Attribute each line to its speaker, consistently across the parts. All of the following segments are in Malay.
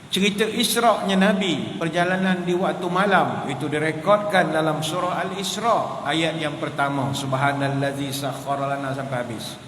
Speaker 1: Cerita Isra-nya Nabi, perjalanan di waktu malam, itu direkodkan dalam surah Al-Isra ayat yang pertama, subhanallazi sakhkhara lana, sampai habis.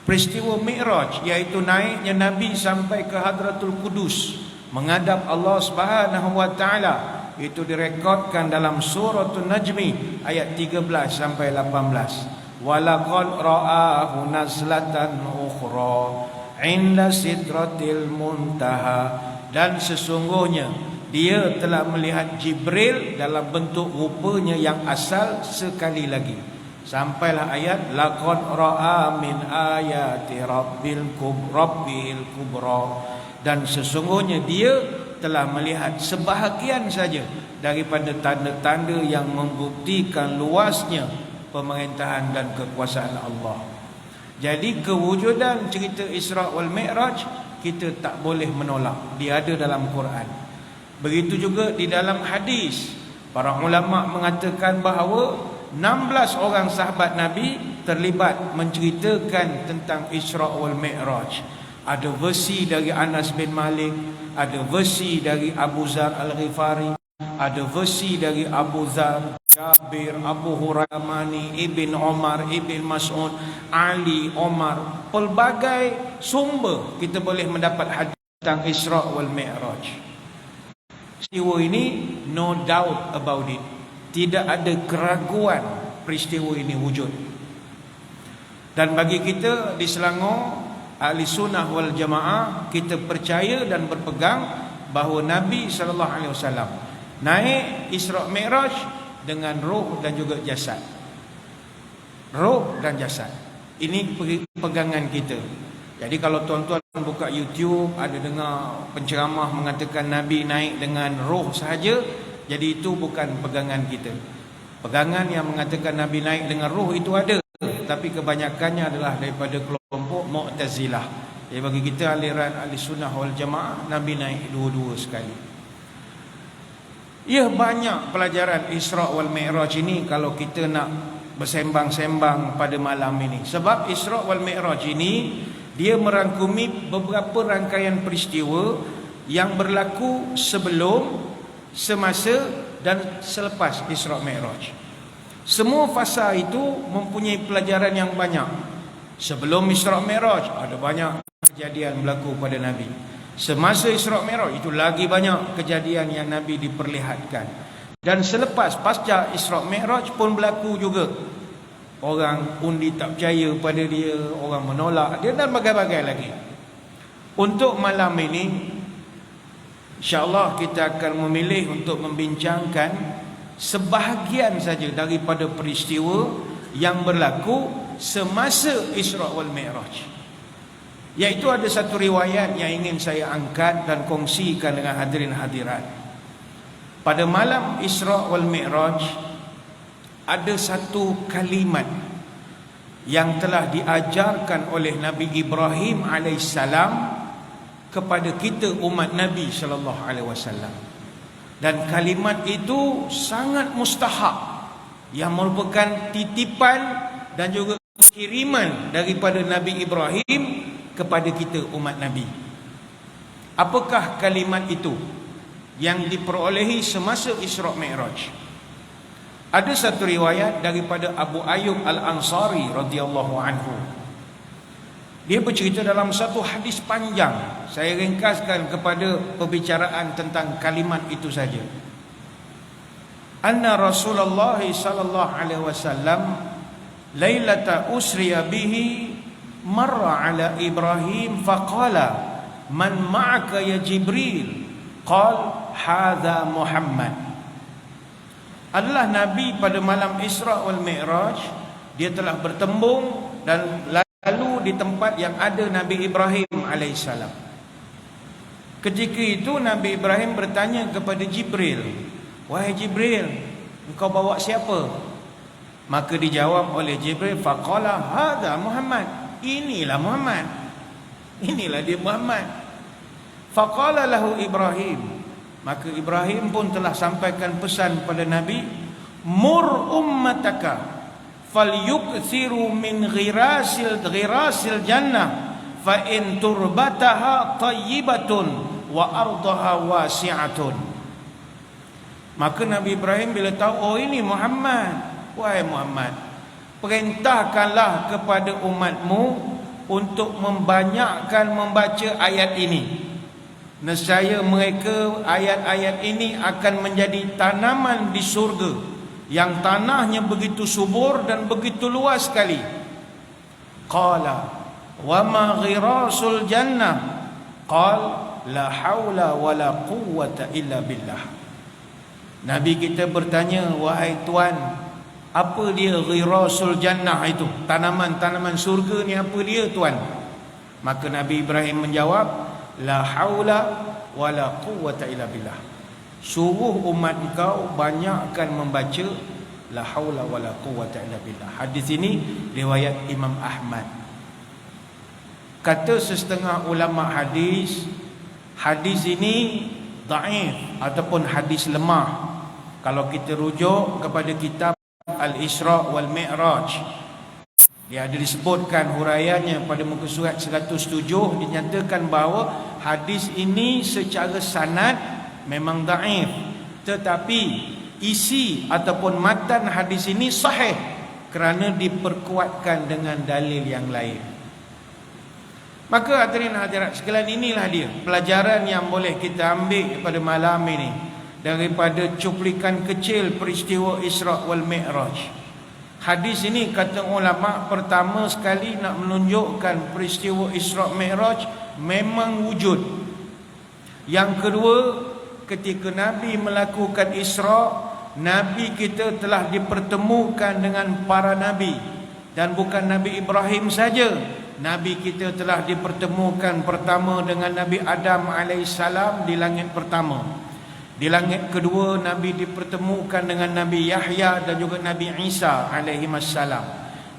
Speaker 1: Peristiwa Mi'raj, iaitu naiknya Nabi sampai ke Hadratul Qudus, menghadap Allah Subhanahu wa taala, itu direkodkan dalam suratul Najmi ayat 13 sampai 18. Walaqad ra'ahu nazlatan ukhra 'inda sidratil muntaha, dan sesungguhnya dia telah melihat Jibril dalam bentuk rupanya yang asal sekali lagi. Sampailah ayat laqad ra'a min ayati rabbil kubra, dan sesungguhnya dia telah melihat sebahagian saja daripada tanda-tanda yang membuktikan luasnya pemerintahan dan kekuasaan Allah. Jadi kewujudan cerita Isra wal Mi'raj kita tak boleh menolak, dia ada dalam Quran. Begitu juga di dalam hadis, para ulama mengatakan bahawa 16 orang sahabat Nabi terlibat menceritakan tentang Isra wal Mi'raj. Ada versi dari Anas bin Malik, ada versi dari Abu Zar Al-Ghifari, ada versi dari Abu Zar, Jabir, Abu Hurairah, Ibn Umar, Ibn Mas'ud, Ali, Omar. Pelbagai sumber kita boleh mendapat hadis tentang Isra wal Mi'raj. Peristiwa ini no doubt about it, tidak ada keraguan peristiwa ini wujud. Dan bagi kita di Selangor Ahli Sunnah wal Jamaah, kita percaya dan berpegang bahawa Nabi SAW naik Isra Mi'raj dengan roh dan juga jasad. Roh dan jasad, ini pegangan kita. Jadi kalau tuan-tuan buka YouTube, ada dengar penceramah mengatakan Nabi naik dengan roh sahaja, jadi itu bukan pegangan kita. Pegangan yang mengatakan Nabi naik dengan roh itu ada, tapi kebanyakannya adalah daripada kelompok Mu'tazilah. Jadi bagi kita aliran Ahli Sunnah wal Jamaah, Nabi naik dua-dua sekali. Ya, banyak pelajaran Isra wal Mi'raj ini kalau kita nak bersembang-sembang pada malam ini. Sebab Isra wal Mi'raj ini dia merangkumi beberapa rangkaian peristiwa yang berlaku sebelum, semasa dan selepas Isra Mi'raj. Semua fasa itu mempunyai pelajaran yang banyak. Sebelum Isra Mi'raj ada banyak kejadian berlaku pada Nabi. Semasa Isra Mi'raj itu lagi banyak kejadian yang Nabi diperlihatkan. Dan selepas pasca Isra Mi'raj pun berlaku juga. Orang undi tak percaya pada dia, orang menolak dia dan bagai-bagai lagi. Untuk malam ini insya-Allah kita akan memilih untuk membincangkan sebahagian saja daripada peristiwa yang berlaku semasa Isra wal Mi'raj. Iaitu ada satu riwayat yang ingin saya angkat dan kongsikan dengan hadirin hadirat. Pada malam Isra wal Mi'raj ada satu kalimat yang telah diajarkan oleh Nabi Ibrahim alaihissalam kepada kita umat Nabi sallallahu alaihi wasallam. Dan kalimat itu sangat mustahak, yang merupakan titipan dan juga kiriman daripada Nabi Ibrahim kepada kita umat Nabi. Apakah kalimat itu yang diperolehi semasa Isra Mi'raj? Ada satu riwayat daripada Abu Ayyub Al-Ansari radhiyallahu anhu. Dia bercerita dalam satu hadis panjang. Saya ringkaskan kepada perbicaraan tentang kalimat itu saja. Anna Rasulullah sallallahu alaihi wasallam lailata usriya bihi marra ala Ibrahim faqala man ma'aka ya Jibril, qal hadha Muhammad. Adalah Nabi pada malam Isra wal Mi'raj, dia telah bertembung dan lalu di tempat yang ada Nabi Ibrahim alaihissalam. Ketika itu Nabi Ibrahim bertanya kepada Jibril, wahai Jibril, engkau bawa siapa? Maka dijawab oleh Jibril, faqala hadha Muhammad, inilah Muhammad, inilah dia Muhammad. Faqala lahu Ibrahim, maka Ibrahim pun telah sampaikan pesan pada Nabi, mur ummataka falyukthiru min ghirasil jannah fa in turbataha tayyibatun wa ardaha wasi'atun. Maka Nabi Ibrahim bila tahu, oh ini Muhammad, wahai Muhammad, perintahkanlah kepada umatmu untuk membanyakkan membaca ayat ini. Nescaya mereka ayat-ayat ini akan menjadi tanaman di surga yang tanahnya begitu subur dan begitu luas sekali. Qala wa ma ghirasul jannah? Qal la haula wa la quwwata illa billah. Nabi kita bertanya, wahai Tuan, apa dia ghirasul jannah itu? Tanaman-tanaman surga ni apa dia, Tuan? Maka Nabi Ibrahim menjawab, la haula wa la quwwata illa billah. Suruh umat engkau banyakkan membaca la haula wa la quwwata illa billah. Hadis ini riwayat Imam Ahmad. Kata sesetengah ulama hadis, hadis ini dhaif ataupun hadis lemah. Kalau kita rujuk kepada kitab Al-Isra wal Mi'raj, dia ada disebutkan huraiannya pada muka surat 107, dinyatakan bahawa hadis ini secara sanad memang dhaif, tetapi isi ataupun matan hadis ini sahih kerana diperkuatkan dengan dalil yang lain. Maka hadirin hadirat sekalian, inilah dia pelajaran yang boleh kita ambil pada malam ini daripada cuplikan kecil peristiwa Isra wal Mi'raj. Hadis ini kata ulama pertama sekali nak menunjukkan peristiwa Isra Mi'raj memang wujud. Yang kedua, ketika Nabi melakukan Isra, Nabi kita telah dipertemukan dengan para Nabi. Dan bukan Nabi Ibrahim saja, Nabi kita telah dipertemukan pertama dengan Nabi Adam alaihissalam di langit pertama. Di langit kedua, Nabi dipertemukan dengan Nabi Yahya dan juga Nabi Isa alaihissalam.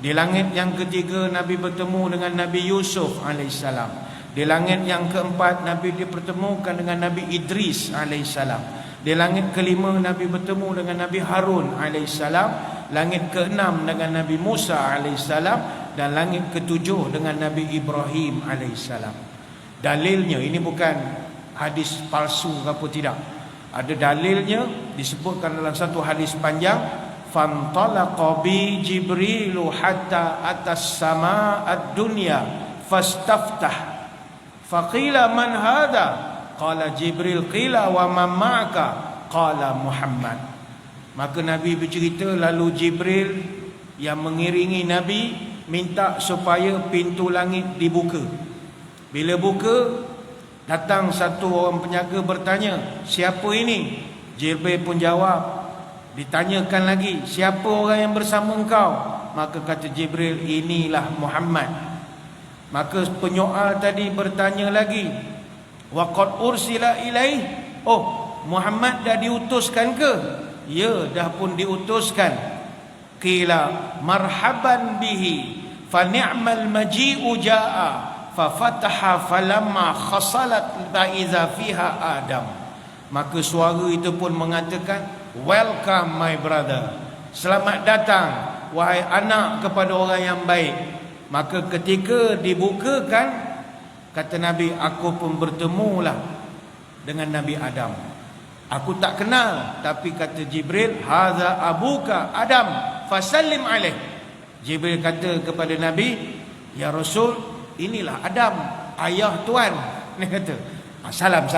Speaker 1: Di langit yang ketiga, Nabi bertemu dengan Nabi Yusuf alaihissalam. Di langit yang keempat, Nabi dipertemukan dengan Nabi Idris alaihissalam. Di langit kelima, Nabi bertemu dengan Nabi Harun alaihissalam. Langit keenam dengan Nabi Musa alaihissalam. Dan langit ketujuh dengan Nabi Ibrahim alaihissalam. Dalilnya, ini bukan hadis palsu apa tidak, ada dalilnya, disebutkan dalam satu hadis panjang, fantalaqa bi Jibrilu hatta atas sama ad-dunya fastaftah faqila man hadha qala Jibril, qila wa man ma'aka qala Muhammad. Maka Nabi bercerita, lalu Jibril yang mengiringi Nabi minta supaya pintu langit dibuka. Bila buka, datang satu orang penjaga bertanya, siapa ini? Jibril pun jawab. Ditanyakan lagi, siapa orang yang bersama engkau? Maka kata Jibril, inilah Muhammad. Maka penyoal tadi bertanya lagi, wa qad ursila ilaih, oh Muhammad dah diutuskan ke? Ya, dah pun diutuskan. Qila marhaban bihi fa ni'mal maji'u ja'a fa fataha falamma khasalat ba'iza fiha Adam. Maka suara itu pun mengatakan, welcome my brother, selamat datang wahai anak kepada orang yang baik. Maka ketika dibukakan, kata Nabi, aku pun bertemulah dengan Nabi Adam. Aku tak kenal, tapi kata Jibril, hadza abuka Adam fasallim alaih. Jibril kata kepada Nabi, ya Rasul, inilah Adam, ayah tuan. Dia kata, salam.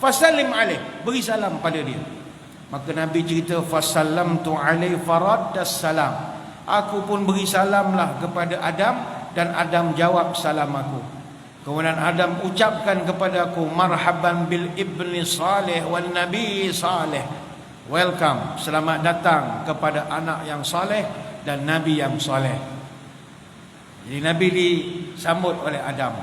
Speaker 1: Fasallim alaih, beri salam pada dia. Maka Nabi cerita, fasallamtu alaih faraddas salam. Aku pun beri salamlah kepada Adam, dan Adam jawab salam aku. Kemudian Adam ucapkan kepada aku, marhaban bil ibni salih wal nabi salih. Welcome, selamat datang kepada anak yang saleh dan nabi yang saleh. Jadi Nabi disambut oleh Adam.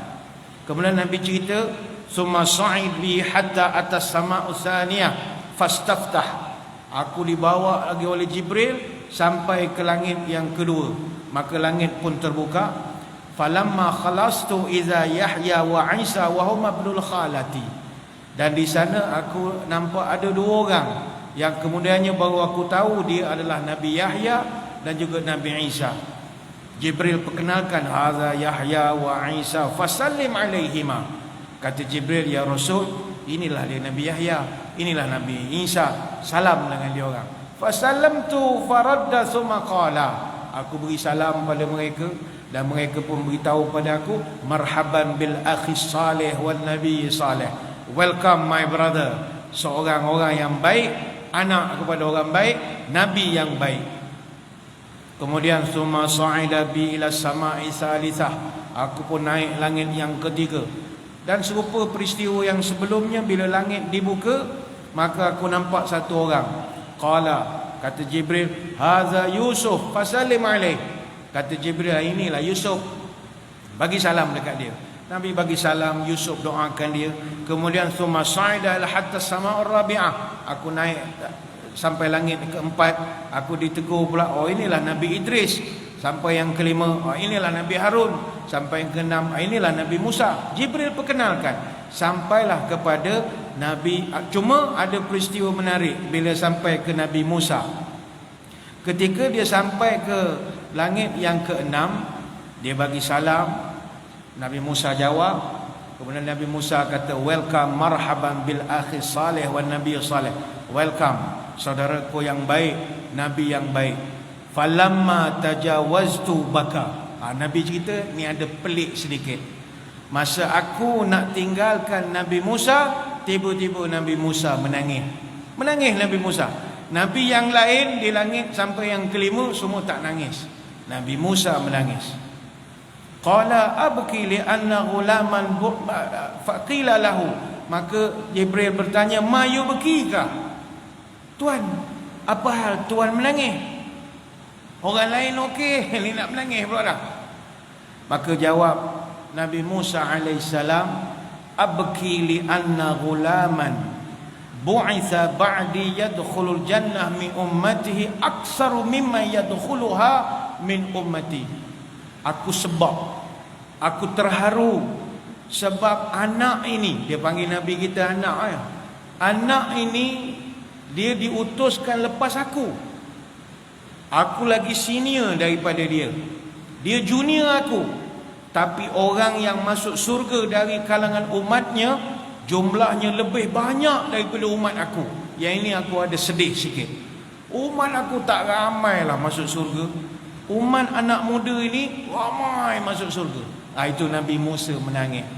Speaker 1: Kemudian Nabi cerita, summa sa'id bi hatta atas sama'u tsaniyah fastaftah. Aku dibawa lagi oleh Jibril sampai ke langit yang kedua. Maka langit pun terbuka. Falamma khalastu iza Yahya wa Isa wa huma ibnul khalati. Dan di sana aku nampak ada dua orang yang kemudiannya baru aku tahu dia adalah Nabi Yahya dan juga Nabi Isa. Jibril perkenalkan, hadza Yahya wa Isa fasallim alaihima. Kata Jibril, ya Rasul, inilah dia Nabi Yahya, inilah Nabi Isa, salam dengan dia orang. Fasallamtu faradda thumma qala, aku beri salam pada mereka dan mereka pun beritahu pada aku, marhaban bil akhi salih wan nabi salih, welcome my brother, seorang orang yang baik, anak kepada orang baik, nabi yang baik. Kemudian summa sa'ida bi ila sama'i salitsah, aku pun naik langit yang ketiga. Dan serupa peristiwa yang sebelumnya, bila langit dibuka, maka aku nampak satu orang. Qala, kata Jibril, haza Yusuf fasallim alaih. Kata Jibril, inilah Yusuf, bagi salam dekat dia. Nabi bagi salam, Yusuf doakan dia. Kemudian summa sa'ida ila hatta sama'ur rabi'ah, aku naik sampai langit keempat, aku ditegur pula, oh inilah Nabi Idris. Sampai yang kelima, oh inilah Nabi Harun. Sampai yang keenam, inilah Nabi Musa. Jibril perkenalkan sampailah kepada Nabi. Cuma ada peristiwa menarik bila sampai ke Nabi Musa. Ketika dia sampai ke langit yang keenam, dia bagi salam, Nabi Musa jawab. Kemudian Nabi Musa kata, welcome, marhaban bil akhi salih wan nabi salih, welcome saudaraku yang baik, nabi yang baik. Falamma tajawaztu baka, Nabi cerita ni ada pelik sedikit. Masa aku nak tinggalkan Nabi Musa, tiba-tiba Nabi Musa menangis. Menangis Nabi Musa. Nabi yang lain di langit sampai yang kelima semua tak nangis. Nabi Musa menangis. Qala abki li anna ghulaman faqila lahu, maka Jibril bertanya, ma yubkika? Tuan, apa hal tuan menangis? Orang lain okey, ni nak menangis pula dah. Maka jawab Nabi Musa alaihissalam, abki li anna ghulaman bu'itha ba'di yadkhulul jannah min ummatihi aksaru mimma yadkhuluha min ummati. Aku terharu sebab anak ini, dia panggil Nabi kita anak ya. Anak ini dia diutuskan lepas aku. Aku lagi senior daripada dia. Dia junior aku. Tapi orang yang masuk surga dari kalangan umatnya jumlahnya lebih banyak daripada umat aku. Yang ini aku ada sedih sikit. Umat aku tak ramai lah masuk surga. Umat anak muda ini ramai masuk surga. Itu Nabi Musa menangis.